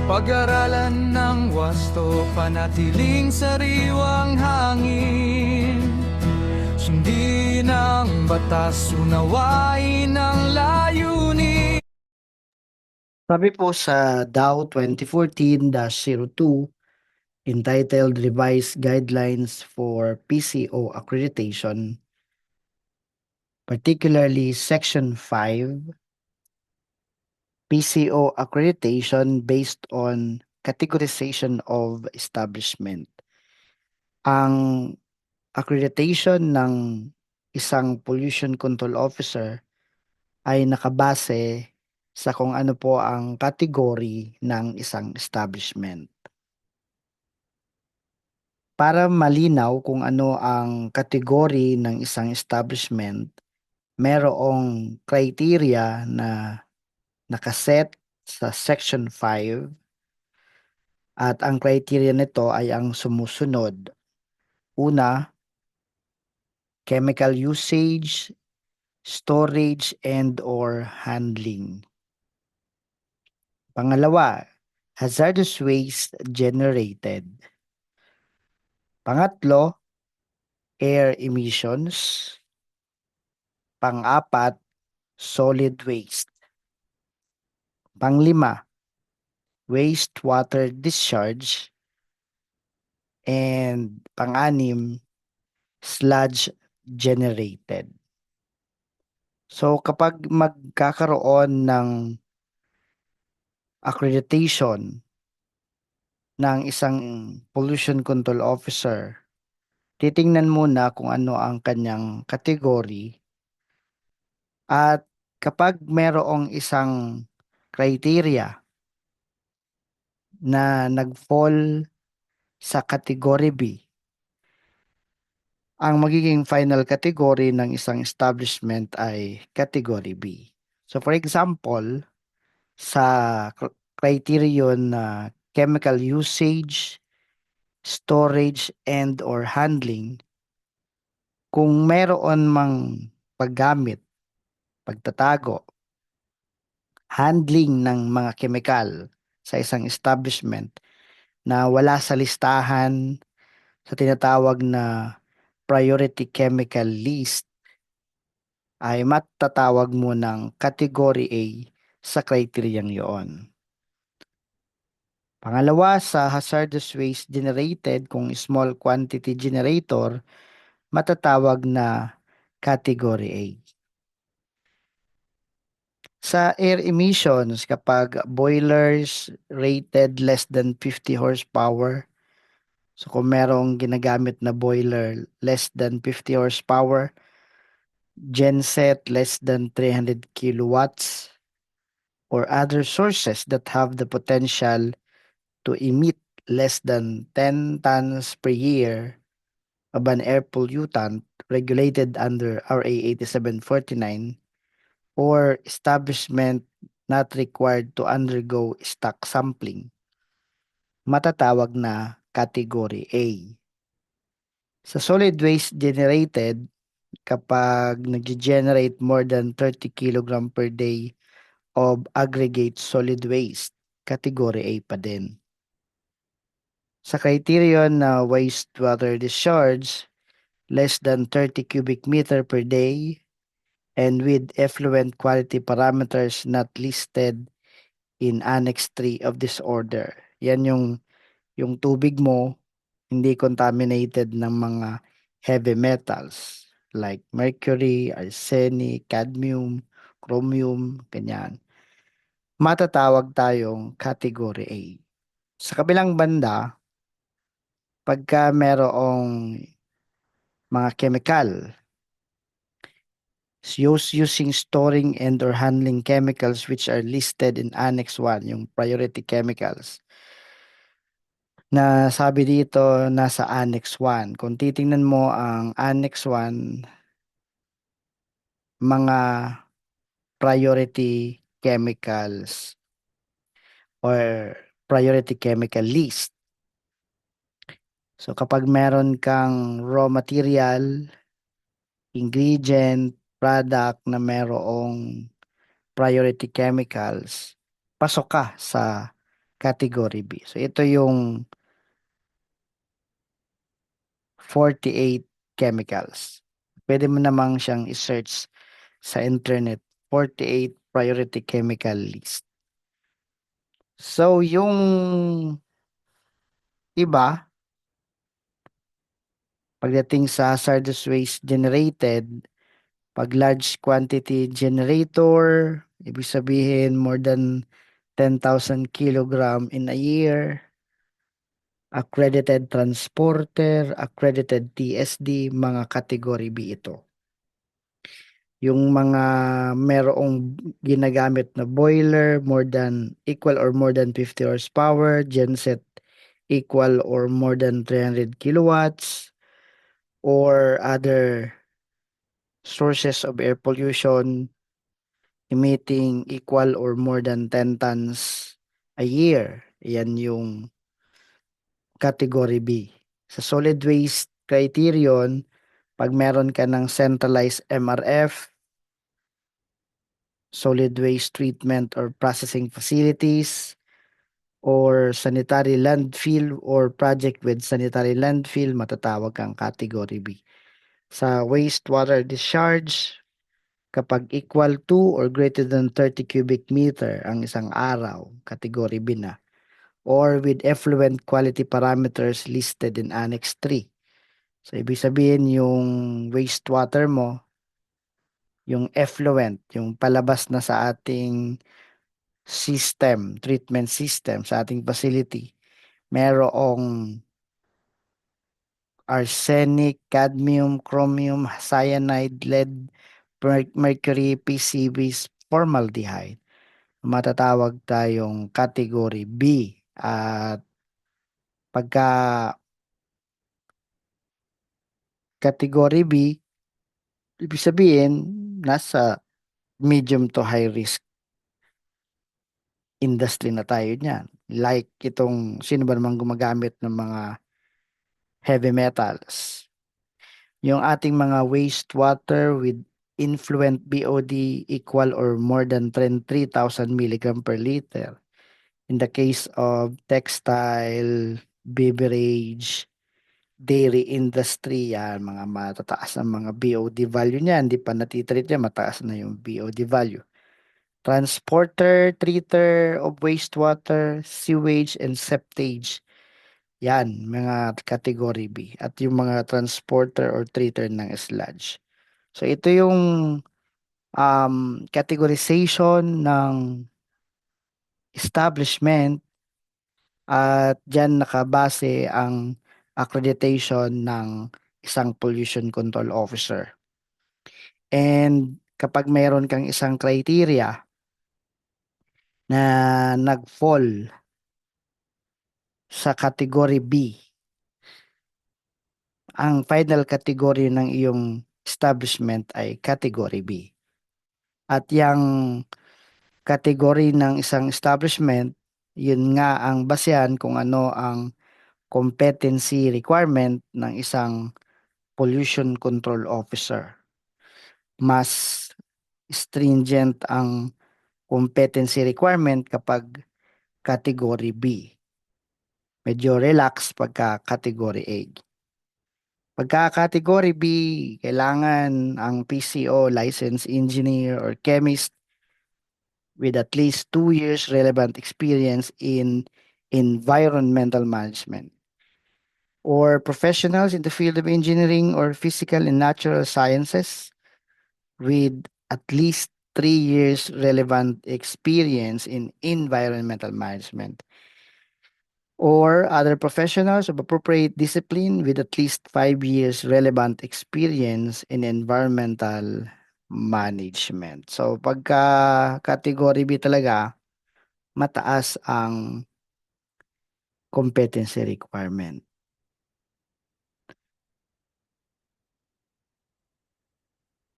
Pag-aralan ng wasto, panatiling sariwang hangin. Sundin ang batas, unawain ang layunin. Sabi po sa DAO 2014-02 entitled Revised Guidelines for PCO Accreditation, particularly Section 5, PCO Accreditation based on categorization of establishment. Ang accreditation ng isang pollution control officer ay nakabase sa kung ano po ang category ng isang establishment. Para malinaw kung ano ang kategory ng isang establishment, merong criteria na nakaset sa Section 5 at ang criteria nito ay ang sumusunod. Una, chemical usage, storage, and or handling. Pangalawa, hazardous waste generated. Pangatlo, air emissions. Pang-apat, solid waste. Panglima, wastewater discharge. And pang-anim, sludge generated. So kapag magkakaroon ng accreditation ng isang pollution control officer, titingnan muna kung ano ang kanyang category at kapag merong isang criteria na nag-fall sa category B, ang magiging final category ng isang establishment ay category B. So for example, sa criterion na chemical usage, storage, and or handling, kung meron mang paggamit, pagtatago, handling ng mga kemikal sa isang establishment na wala sa listahan sa tinatawag na priority chemical list, ay matatawag mo ng category A sa kriteryang yon. Pangalawa, sa hazardous waste generated, kung small quantity generator, matatawag na category A. Sa air emissions, kapag boilers rated less than 50 horsepower, so kung merong ginagamit na boiler less than 50 horsepower, genset less than 300 kilowatts, or other sources that have the potential to emit less than 10 tons per year of an air pollutant regulated under RA 8749, or establishment not required to undergo stock sampling, matatawag na category A. Sa solid waste generated, kapag nag-generate more than 30 kg per day of aggregate solid waste, category A pa din. Sa criterion na wastewater discharge, less than 30 cubic meter per day, and with effluent quality parameters not listed in Annex 3 of this order. Yan yung tubig mo hindi contaminated ng mga heavy metals like mercury, arsenic, cadmium, chromium, ganyan. Matatawag tayong category A. Sa kabilang banda, pagka merong mga chemical, using, storing, and or handling chemicals which are listed in Annex 1, yung priority chemicals, na sabi dito nasa Annex 1. Kung titingnan mo ang Annex 1, mga priority chemicals or priority chemical list. So kapag meron kang raw material, ingredient, product na merong priority chemicals, pasok ka sa Category B. So ito yung 48 chemicals. Pwede mo namang siyang i-search sa internet, 48 priority chemical list. So yung iba, pagdating sa hazardous waste generated, pag large quantity generator, ibig sabihin more than 10,000 kilogram in a year, accredited transporter, accredited TSD, mga category B ito. Yung mga merong ginagamit na boiler, more than equal or more than 50 horsepower, genset equal or more than 300 kilowatts, or other sources of air pollution emitting equal or more than 10 tons a year. Yan yung category B. Sa solid waste criterion, pag meron ka ng centralized MRF, solid waste treatment or processing facilities, or sanitary landfill or project with sanitary landfill, matatawag kang category B. Sa wastewater discharge, kapag equal to or greater than 30 cubic meter ang isang araw, category B na. Or with effluent quality parameters listed in Annex 3. So, ibig sabihin yung wastewater mo, yung effluent, yung palabas na sa ating system, treatment system, sa ating facility, merong arsenic, cadmium, chromium, cyanide, lead, mercury, PCBs, formaldehyde. Matatawag tayong category B. At pagka category B, ibig sabihin, nasa medium to high risk industry na tayo niyan. Like itong sino ba namang gumagamit ng mga heavy metals. Yung ating mga wastewater with influent BOD equal or more than 3,000 milligram per liter. In the case of textile, beverage, dairy industry, yan, mga matataas ang mga BOD value niyan. Hindi pa natitreat yan, mataas na yung BOD value. Transporter, treater of wastewater, sewage, and septage. Yan, mga category B. At yung mga transporter or treater ng sludge. So ito yung categorization ng establishment at dyan nakabase ang accreditation ng isang pollution control officer. And kapag mayroon kang isang criteria na nag-fall sa category B, ang final category ng iyong establishment ay category B. At yung category ng isang establishment, yun nga ang basehan kung ano ang competency requirement ng isang pollution control officer. Mas stringent ang competency requirement kapag category B. Medyo relax pagka category A. Pagka category B, kailangan ang PCO, licensed engineer or chemist with at least 2 years relevant experience in environmental management, or professionals in the field of engineering or physical and natural sciences with at least 3 years relevant experience in environmental management, or other professionals of appropriate discipline with at least 5 years relevant experience in environmental management. So pagka category B talaga, mataas ang competency requirement.